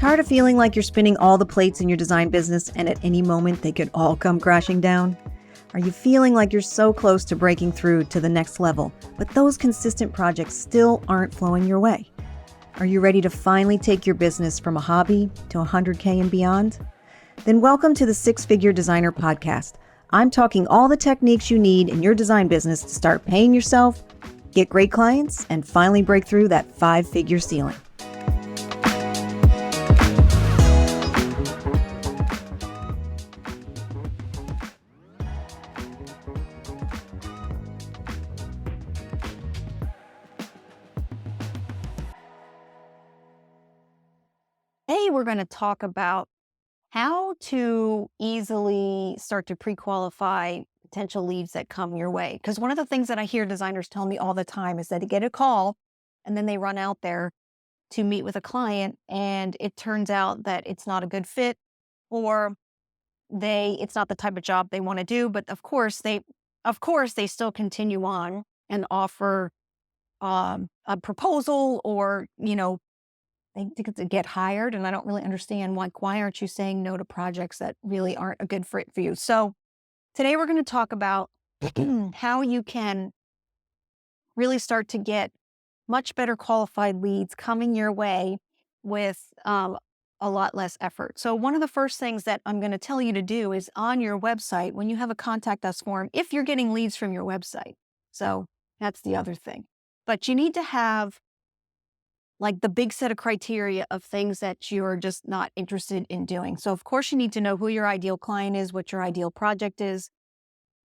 Tired of feeling like you're spinning all the plates in your design business and at any moment they could all come crashing down? Are you feeling like you're so close to breaking through to the next level, but those consistent projects still aren't flowing your way? Are you ready to finally take your business from a hobby to 100K and beyond? Then welcome to the SixFigure Designer Podcast. I'm talking all the techniques you need in your design business to start paying yourself, get great clients, and finally break through that 5-figure ceiling. Today, we're going to talk about how to easily start to pre-qualify potential leads that come your way. Because one of the things that I hear designers tell me all the time is that they get a call and then they run out there to meet with a client and it turns out that it's not a good fit, or it's not the type of job they want to do. But of course they still continue on and offer a proposal, or they get hired. And I don't really understand why aren't you saying no to projects that really aren't a good fit for you? So today we're going to talk about how you can really start to get much better qualified leads coming your way with a lot less effort. So one of the first things that I'm going to tell you to do is on your website, when you have a contact us form, if you're getting leads from your website. So that's the other thing. But you need to have like the big set of criteria of things that you're just not interested in doing. So of course you need to know who your ideal client is, what your ideal project is.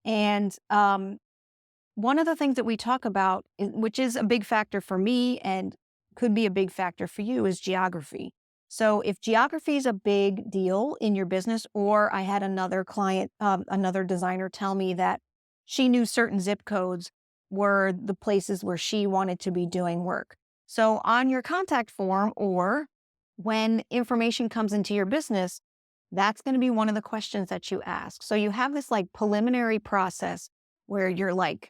And one of the things that we talk about, which is a big factor for me and could be a big factor for you, is geography. So if geography is a big deal in your business, or I had another client, another designer tell me that she knew certain zip codes were the places where she wanted to be doing work. So on your contact form, or when information comes into your business, that's going to be one of the questions that you ask. So you have this like preliminary process where you're like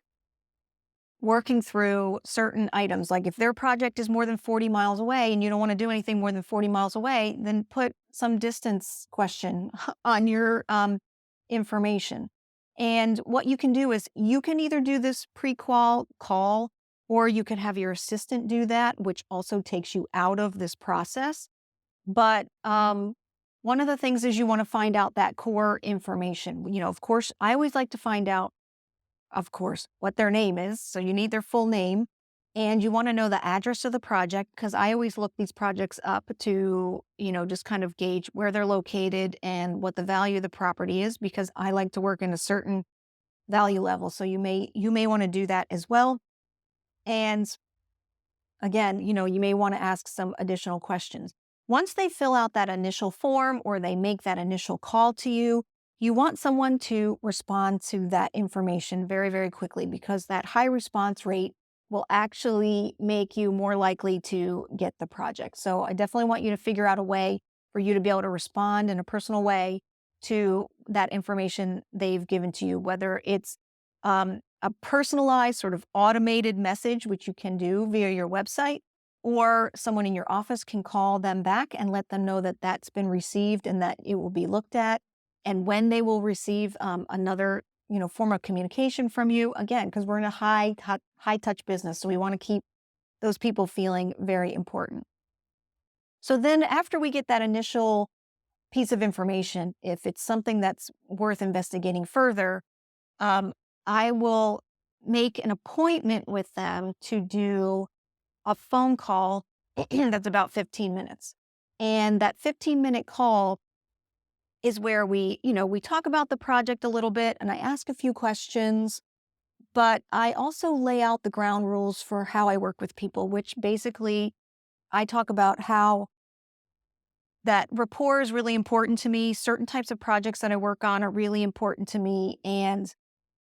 working through certain items. Like if their project is more than 40 miles away and you don't want to do anything more than 40 miles away, then put some distance question on your information. And what you can do is you can either do this pre-qual call, or you can have your assistant do that, which also takes you out of this process. But one of the things is you want to find out that core information. Of course, I always like to find out, of course, what their name is. So you need their full name, and you want to know the address of the project, because I always look these projects up to, just kind of gauge where they're located and what the value of the property is, because I like to work in a certain value level. So you may want to do that as well. And again, you may want to ask some additional questions. Once they fill out that initial form or they make that initial call to you, you want someone to respond to that information very, very quickly, because that high response rate will actually make you more likely to get the project. So I definitely want you to figure out a way for you to be able to respond in a personal way to that information they've given to you, whether it's a personalized sort of automated message, which you can do via your website, or someone in your office can call them back and let them know that that's been received and that it will be looked at, and when they will receive another form of communication from you. Again, because we're in a high touch business, so we want to keep those people feeling very important. So then after we get that initial piece of information, if it's something that's worth investigating further, I will make an appointment with them to do a phone call that's about 15 minutes. And that 15-minute call is where we talk about the project a little bit, and I ask a few questions, but I also lay out the ground rules for how I work with people, which basically I talk about how that rapport is really important to me. Certain types of projects that I work on are really important to me, and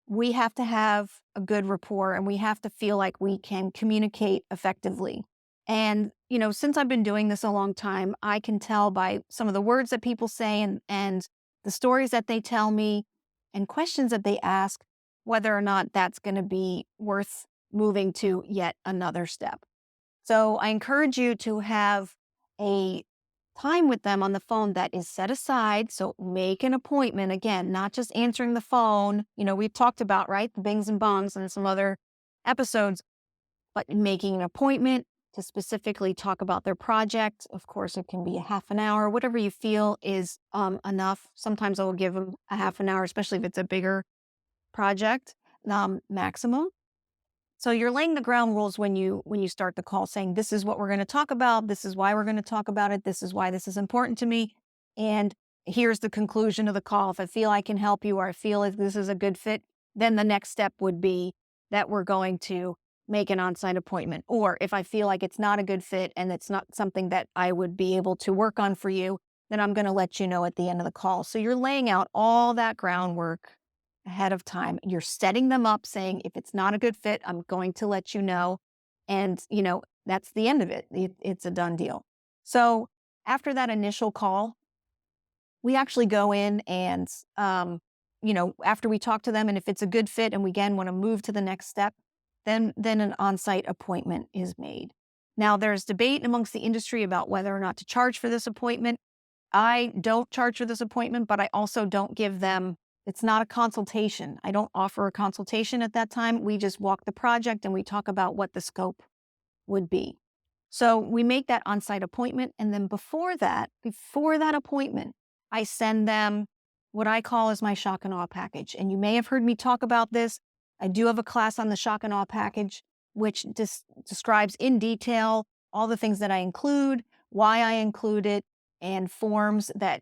we have to have a good rapport, and we have to feel like we can communicate effectively. And, since I've been doing this a long time, I can tell by some of the words that people say and the stories that they tell me and questions that they ask, whether or not that's going to be worth moving to yet another step. So I encourage you to have a time with them on the phone that is set aside. So make an appointment, again, not just answering the phone. We've talked about, right, the bings and bongs and some other episodes, but making an appointment to specifically talk about their project. Of course, it can be a half an hour, whatever you feel is enough. Sometimes I will give them a half an hour, especially if it's a bigger project, maximum. So you're laying the ground rules when you start the call, saying, this is what we're going to talk about. This is why we're going to talk about it. This is why this is important to me. And here's the conclusion of the call. If I feel I can help you or I feel like this is a good fit, then the next step would be that we're going to make an on-site appointment. Or if I feel like it's not a good fit and it's not something that I would be able to work on for you, then I'm going to let you know at the end of the call. So you're laying out all that groundwork ahead of time. You're setting them up saying, if it's not a good fit, I'm going to let you know. And, that's the end of it. It's a done deal. So after that initial call, we actually go in and, after we talk to them, and if it's a good fit and we again want to move to the next step, then an on-site appointment is made. Now, there's debate amongst the industry about whether or not to charge for this appointment. I don't charge for this appointment, but I also don't give them, it's not a consultation. I don't offer a consultation at that time. We just walk the project and we talk about what the scope would be. So we make that on-site appointment. And then before that appointment, I send them what I call as my shock and awe package. And you may have heard me talk about this. I do have a class on the shock and awe package, which describes in detail all the things that I include, why I include it, and forms that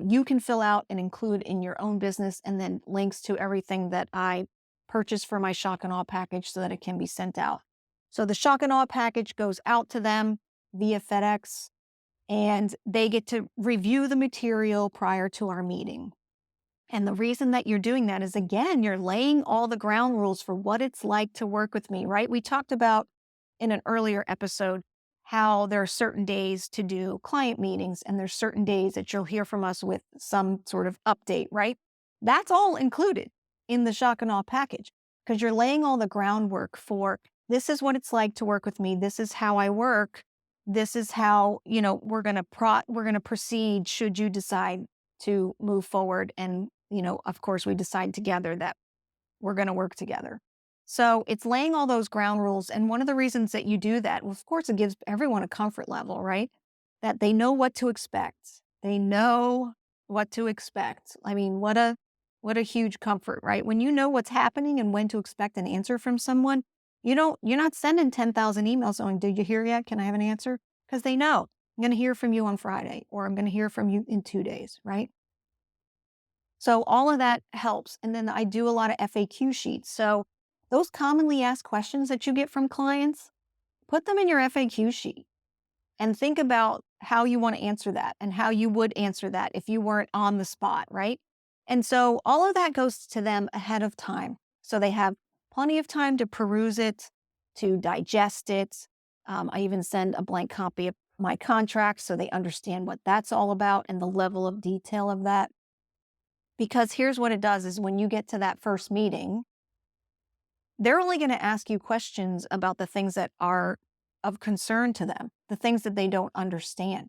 you can fill out and include in your own business, and then links to everything that I purchased for my shock and awe package so that it can be sent out. So the shock and awe package goes out to them via FedEx, and they get to review the material prior to our meeting. And the reason that you're doing that is, again, you're laying all the ground rules for what it's like to work with me, right? We talked about in an earlier episode how there are certain days to do client meetings, and there's certain days that you'll hear from us with some sort of update, right? That's all included in the shock and awe package, because you're laying all the groundwork for, this is what it's like to work with me. This is how I work. This is how, we're going to proceed should you decide to move forward. And, of course, we decide together that we're going to work together. So it's laying all those ground rules. And one of the reasons that you do that, well, of course, it gives everyone a comfort level, right? That they know what to expect. They know what to expect. I mean, what a huge comfort, right? When you know what's happening and when to expect an answer from someone, you're not sending 10,000 emails going, did you hear yet? Can I have an answer? Because they know I'm going to hear from you on Friday, or I'm going to hear from you in 2 days, right? So all of that helps. And then I do a lot of FAQ sheets. So those commonly asked questions that you get from clients, put them in your FAQ sheet and think about how you want to answer that and how you would answer that if you weren't on the spot, right? And so all of that goes to them ahead of time. So they have plenty of time to peruse it, to digest it. I even send a blank copy of my contract so they understand what that's all about and the level of detail of that. Because here's what it does is when you get to that first meeting, they're only going to ask you questions about the things that are of concern to them, the things that they don't understand.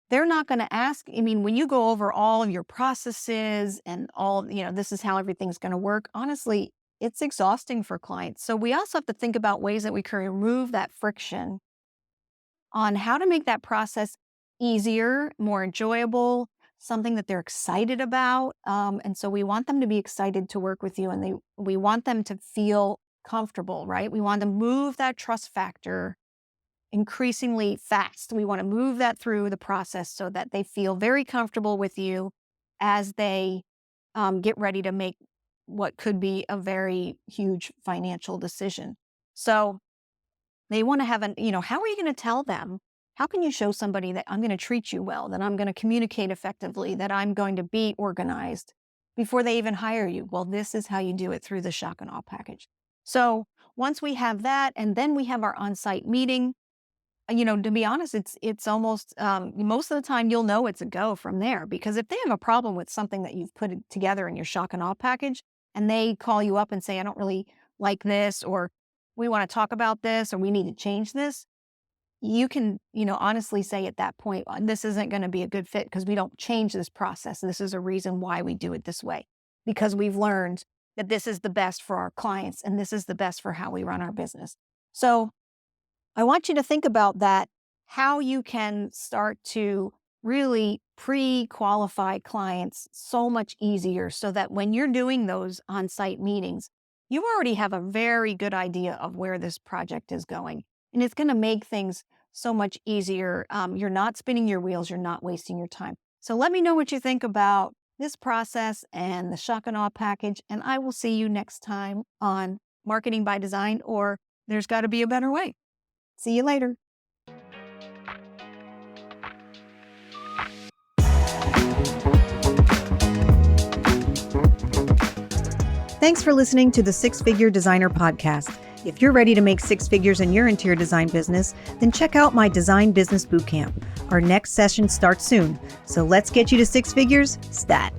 They're not going to ask, when you go over all of your processes and all, this is how everything's going to work, honestly, it's exhausting for clients. So we also have to think about ways that we can remove that friction on how to make that process easier, more enjoyable, something that they're excited about. And so we want them to be excited to work with you, and we want them to feel comfortable, right? We want to move that trust factor increasingly fast. We want to move that through the process so that they feel very comfortable with you as they get ready to make what could be a very huge financial decision. So they want to have how are you going to tell them? How can you show somebody that I'm going to treat you well, that I'm going to communicate effectively, that I'm going to be organized before they even hire you? Well, this is how you do it through the shock and awe package. So once we have that, and then we have our on-site meeting, to be honest, it's almost, most of the time you'll know it's a go from there, because if they have a problem with something that you've put together in your shock and awe package, and they call you up and say, I don't really like this, or we want to talk about this, or we need to change this, you can, honestly say at that point, this isn't going to be a good fit because we don't change this process. This is a reason why we do it this way, because we've learned that this is the best for our clients and this is the best for how we run our business. So I want you to think about that, how you can start to really pre-qualify clients so much easier so that when you're doing those on-site meetings, you already have a very good idea of where this project is going. And it's going to make things so much easier. You're not spinning your wheels. You're not wasting your time. So let me know what you think about this process and the shock and awe package. And I will see you next time on Marketing by Design, or There's Got to Be a Better Way. See you later. Thanks for listening to the SixFigure Designer Podcast. If you're ready to make six figures in your interior design business, then check out my Design Business Bootcamp. Our next session starts soon, so let's get you to six figures stat.